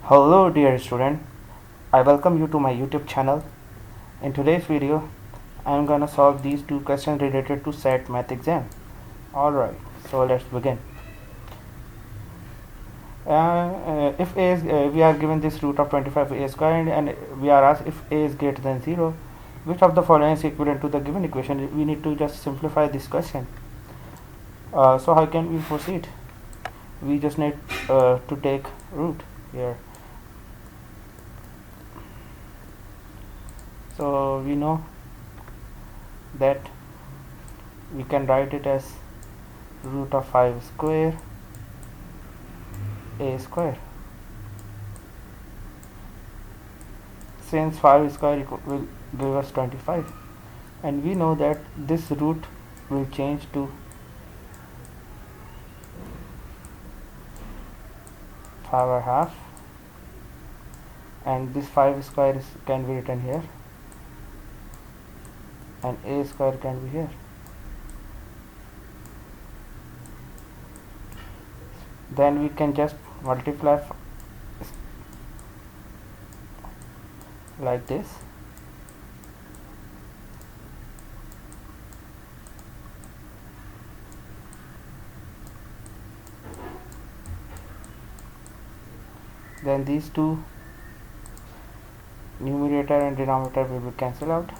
Hello dear student, I welcome you to my YouTube channel. In today's video, I am gonna solve these two questions related to SAT math exam. Alright, so let's begin. If a is, we are given this root of 25 a square and we are asked if a is greater than 0, which of the following is equivalent to the given equation? We need to just simplify this question. So how can we proceed? We just need to take root here. So we know that we can write it as root of 5 square a square. Since 5 square will give us 25, and we know that this root will change to 5.5, and this 5 square can be written here and a square can be here. Then we can just multiply like this. Then these two, numerator and denominator, will be cancelled out.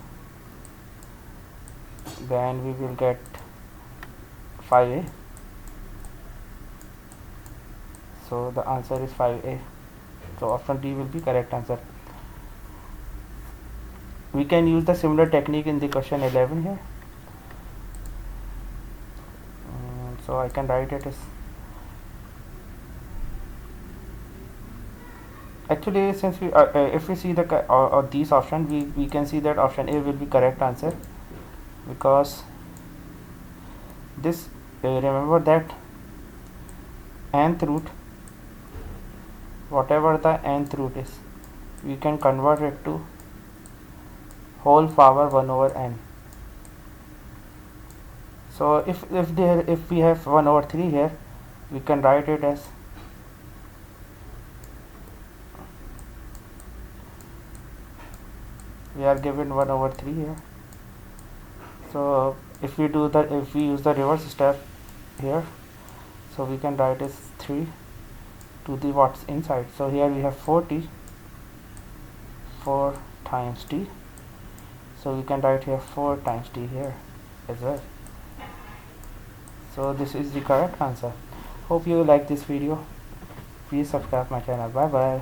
Then we will get 5a. So the answer is 5a. So option D will be correct answer. We can use the similar technique in the question 11 here. So I can write it as, actually since we if we see the these options, we can see that option A will be correct answer, because this remember that nth root, whatever the nth root is, we can convert it to whole power 1 over n. So if we have 1 over 3 here, we can write it as we are given 1 over 3 here. So if we use the reverse step here, so we can write as 3 to the what's inside. So here we have 4t, 4 times t, so we can write here 4 times t here as well. So this is the correct answer. Hope you like this video. Please subscribe my channel. Bye bye.